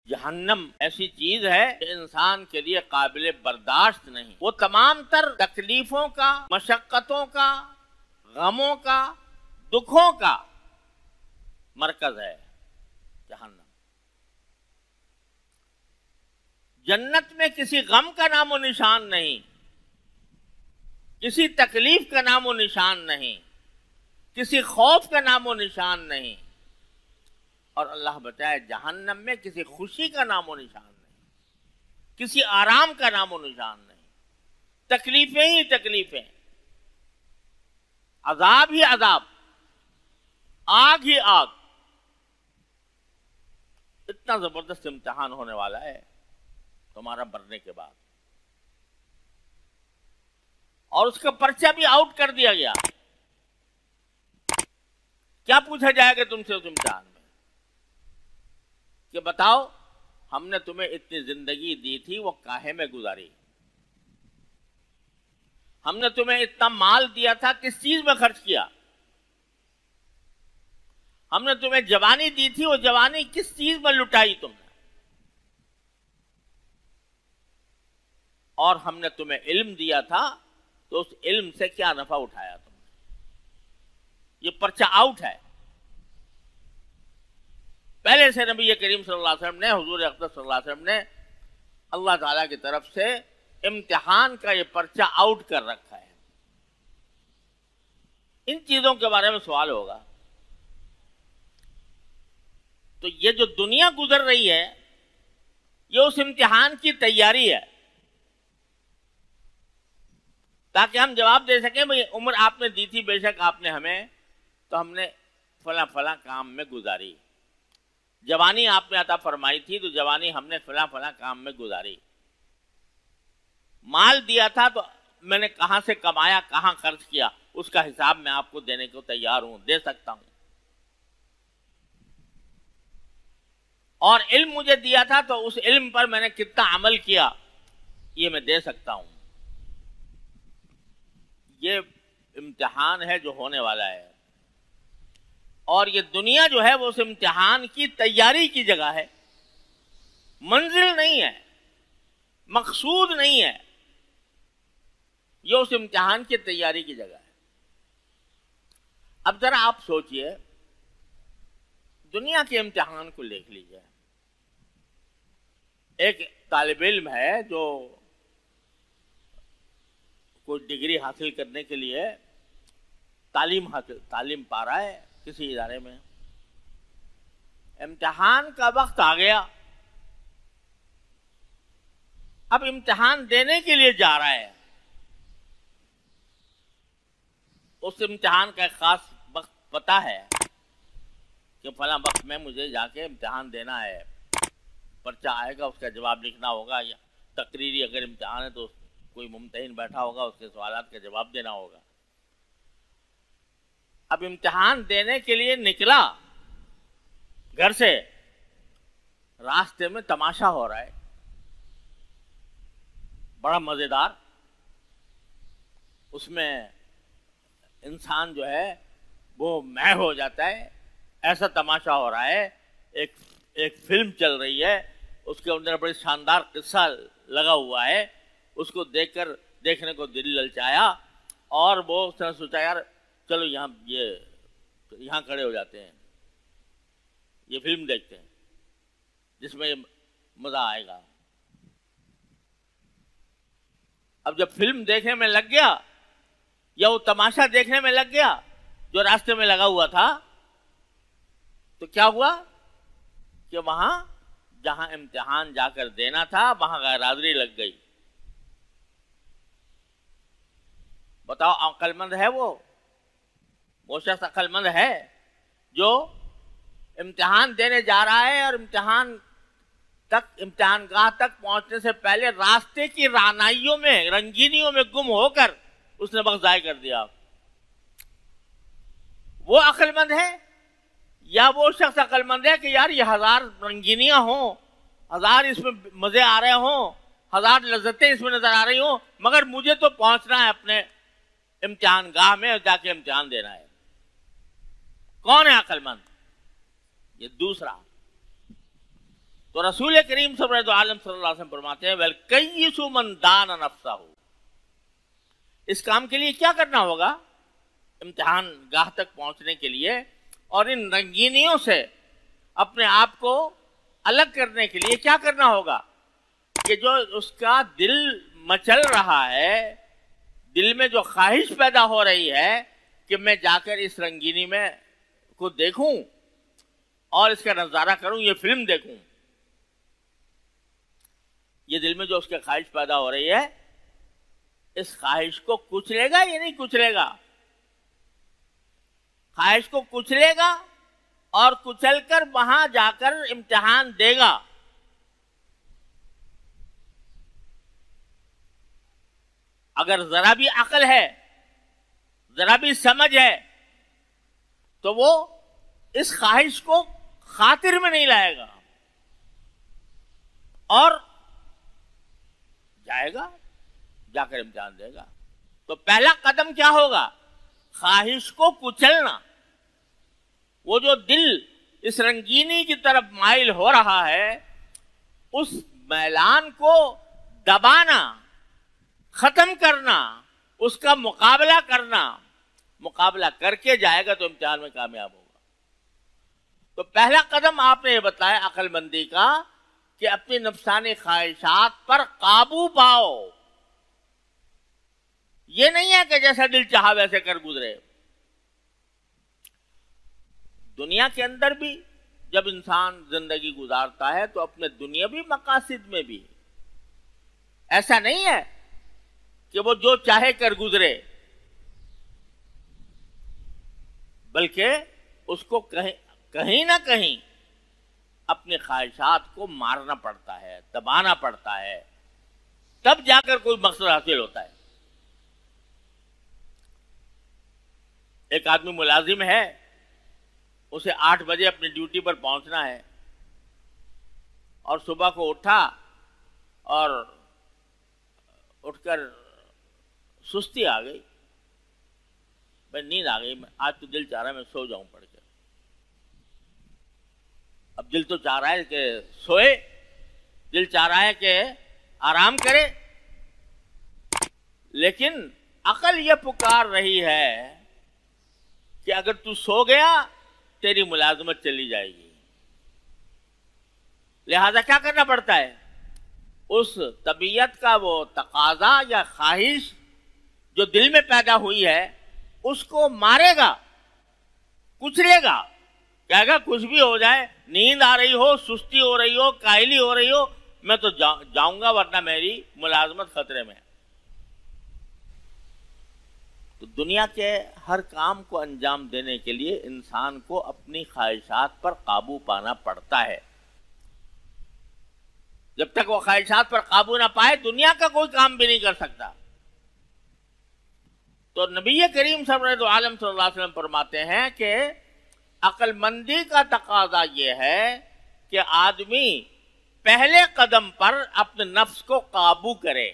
جہنم ایسی چیز ہے کہ انسان کے لیے قابل برداشت نہیں. وہ تمام تر تکلیفوں کا، مشقتوں کا، غموں کا، دکھوں کا مرکز ہے جہنم. جنت میں کسی غم کا نام و نشان نہیں، کسی تکلیف کا نام و نشان نہیں، کسی خوف کا نام و نشان نہیں. اور اللہ بتائے جہنم میں کسی خوشی کا نام و نشان نہیں، کسی آرام کا نام و نشان نہیں. تکلیفیں ہی تکلیفیں، عذاب ہی عذاب، آگ ہی آگ. اتنا زبردست امتحان ہونے والا ہے تمہارا مرنے کے بعد. اور اس کا پرچہ بھی آؤٹ کر دیا گیا. کیا پوچھا جائے گا تم سے اس امتحان میں کہ بتاؤ ہم نے تمہیں اتنی زندگی دی تھی وہ کاہے میں گزاری؟ ہم نے تمہیں اتنا مال دیا تھا کس چیز میں خرچ کیا؟ ہم نے تمہیں جوانی دی تھی وہ جوانی کس چیز میں لٹائی تم نے؟ اور ہم نے تمہیں علم دیا تھا تو اس علم سے کیا نفع اٹھایا تم نے؟ یہ پرچہ آؤٹ ہے. پہلے سے نبی کریم صلی اللہ علیہ وسلم نے، حضور اقدس صلی اللہ علیہ وسلم نے اللہ تعالیٰ کی طرف سے امتحان کا یہ پرچہ آؤٹ کر رکھا ہے. ان چیزوں کے بارے میں سوال ہوگا. تو یہ جو دنیا گزر رہی ہے یہ اس امتحان کی تیاری ہے تاکہ ہم جواب دے سکیں بھئی عمر آپ نے دی تھی بے شک آپ نے ہمیں، تو ہم نے فلاں فلاں کام میں گزاری. جوانی آپ نے عطا فرمائی تھی تو جوانی ہم نے فلاں فلاں کام میں گزاری. مال دیا تھا تو میں نے کہاں سے کمایا، کہاں خرچ کیا، اس کا حساب میں آپ کو دینے کو تیار ہوں، دے سکتا ہوں. اور علم مجھے دیا تھا تو اس علم پر میں نے کتنا عمل کیا یہ میں دے سکتا ہوں. یہ امتحان ہے جو ہونے والا ہے. اور یہ دنیا جو ہے وہ اس امتحان کی تیاری کی جگہ ہے، منزل نہیں ہے، مقصود نہیں ہے. یہ اس امتحان کی تیاری کی جگہ ہے. اب ذرا آپ سوچئے، دنیا کے امتحان کو دیکھ لیجئے. ایک طالب علم ہے جو کوئی ڈگری حاصل کرنے کے لیے تعلیم پا رہا ہے کسی ادارے میں. امتحان کا وقت آ گیا، اب امتحان دینے کے لیے جا رہا ہے. اس امتحان کا ایک خاص وقت پتہ ہے کہ فلاں وقت میں مجھے جا کے امتحان دینا ہے. پرچہ آئے گا، اس کا جواب لکھنا ہوگا، یا تقریری اگر امتحان ہے تو کوئی ممتحن بیٹھا ہوگا، اس کے سوالات کا جواب دینا ہوگا. اب امتحان دینے کے لیے نکلا گھر سے، راستے میں تماشا ہو رہا ہے بڑا مزیدار. اس میں انسان جو ہے وہ میں ہو جاتا ہے. ایسا تماشا ہو رہا ہے، ایک فلم چل رہی ہے، اس کے اندر بڑی شاندار قصہ لگا ہوا ہے. اس کو دیکھنے کو دل للچایا اور وہ اس نے سوچا یار چلو یہاں کھڑے ہو جاتے ہیں، یہ فلم دیکھتے ہیں جس میں مزہ آئے گا. اب جب فلم دیکھنے میں لگ گیا یا وہ تماشا دیکھنے میں لگ گیا جو راستے میں لگا ہوا تھا، تو کیا ہوا کہ وہاں جہاں امتحان جا کر دینا تھا وہاں غیر حاضری لگ گئی. بتاؤ عقل مند ہے وہ شخص عقل مند ہے جو امتحان دینے جا رہا ہے اور امتحان گاہ تک پہنچنے سے پہلے راستے کی رہنائیوں میں، رنگینیوں میں گم ہو کر اس نے وقت ضائع کر دیا. وہ عقل مند ہے یا وہ شخص عقل مند ہے کہ یار یہ 1000 رنگینیاں ہوں، 1000 اس میں مزے آ رہے ہوں، 1000 لذتیں اس میں نظر آ رہی ہوں، مگر مجھے تو پہنچنا ہے اپنے امتحان گاہ میں اور جا کے امتحان دینا ہے. کون ہے عقل مند؟ یہ دوسرا. تو رسول کریم صلی اللہ علیہ وسلم فرماتے ہیں وَالْكَيِّسُ مَنْ دَانَ نَفْسَهُ، اس کام کے لیے کیا کرنا ہوگا؟ امتحان گاہ تک پہنچنے کے لیے اور ان رنگینیوں سے اپنے آپ کو الگ کرنے کے لیے کیا کرنا ہوگا کہ جو اس کا دل مچل رہا ہے، دل میں جو خواہش پیدا ہو رہی ہے کہ میں جا کر اس رنگینی میں کو دیکھوں اور اس کا نظارہ کروں، یہ فلم دیکھوں، یہ دل میں جو اس کی خواہش پیدا ہو رہی ہے، اس خواہش کو کچلے گا یا نہیں کچلے گا؟ خواہش کو کچلے گا اور کچل کر وہاں جا کر امتحان دے گا۔ اگر ذرا بھی عقل ہے، ذرا بھی سمجھ ہے، تو وہ اس خواہش کو خاطر میں نہیں لائے گا اور جائے گا، جا کر امتحان دے گا۔ تو پہلا قدم کیا ہوگا؟ خواہش کو کچلنا۔ وہ جو دل اس رنگینی کی طرف مائل ہو رہا ہے، اس میلان کو دبانا، ختم کرنا، اس کا مقابلہ کرنا۔ مقابلہ کر کے جائے گا تو امتحان میں کامیاب ہوگا۔ تو پہلا قدم آپ نے یہ بتایا عقل مندی کا کہ اپنی نفسانی خواہشات پر قابو پاؤ۔ یہ نہیں ہے کہ جیسا دل چاہا ویسے کر گزرے۔ دنیا کے اندر بھی جب انسان زندگی گزارتا ہے تو اپنے دنیاوی مقاصد میں بھی ایسا نہیں ہے کہ وہ جو چاہے کر گزرے، بلکہ اس کو کہیں نہ کہیں اپنی خواہشات کو مارنا پڑتا ہے، دبانا پڑتا ہے، تب جا کر کوئی مقصد حاصل ہوتا ہے۔ ایک آدمی ملازم ہے، اسے 8 بجے اپنی ڈیوٹی پر پہنچنا ہے، اور صبح کو اٹھا اور اٹھ کر سستی آ گئی، میں نیند آ گئی، آج تو دل چاہ رہا ہے میں سو جاؤں پڑھ کے۔ اب دل تو چاہ رہا ہے کہ سوئے، دل چاہ رہا ہے کہ آرام کرے، لیکن عقل یہ پکار رہی ہے کہ اگر تو سو گیا تیری ملازمت چلی جائے گی۔ لہذا کیا کرنا پڑتا ہے؟ اس طبیعت کا وہ تقاضا یا خواہش جو دل میں پیدا ہوئی ہے اس کو مارے گا، کچلے گا، کہے گا کچھ بھی ہو جائے، نیند آ رہی ہو، سستی ہو رہی ہو، کاہلی ہو رہی ہو، میں تو جاؤں گا ورنہ میری ملازمت خطرے میں ہے۔ تو دنیا کے ہر کام کو انجام دینے کے لیے انسان کو اپنی خواہشات پر قابو پانا پڑتا ہے۔ جب تک وہ خواہشات پر قابو نہ پائے دنیا کا کوئی کام بھی نہیں کر سکتا۔ تو نبی کریم صلی اللہ علیہ وسلم فرماتے ہیں کہ عقل مندی کا تقاضا یہ ہے کہ آدمی پہلے قدم پر اپنے نفس کو قابو کرے۔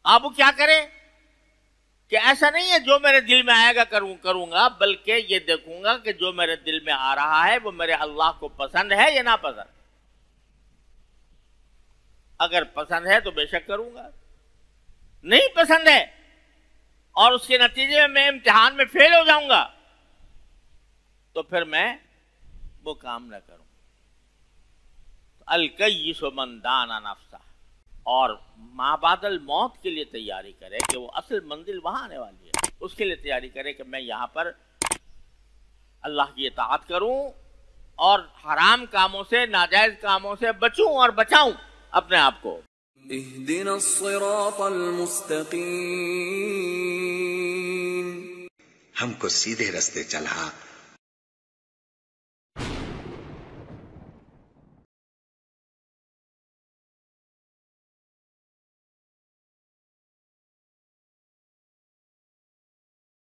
قابو کیا کرے؟ کہ ایسا نہیں ہے جو میرے دل میں آئے گا کروں گا، بلکہ یہ دیکھوں گا کہ جو میرے دل میں آ رہا ہے وہ میرے اللہ کو پسند ہے یا ناپسند۔ اگر پسند ہے تو بے شک کروں گا، نہیں پسند ہے اور اس کے نتیجے میں امتحان میں فیل ہو جاؤں گا تو پھر میں وہ کام نہ کروں۔ الکیس من دان نفسہ، اور ما بعد الموت کے لیے تیاری کرے کہ وہ اصل منزل وہاں آنے والی ہے، اس کے لیے تیاری کرے کہ میں یہاں پر اللہ کی اطاعت کروں اور حرام کاموں سے، ناجائز کاموں سے بچوں اور بچاؤں اپنے آپ کو۔ اہدنا الصراط المستقیم، ہم کو سیدھے رستے چلا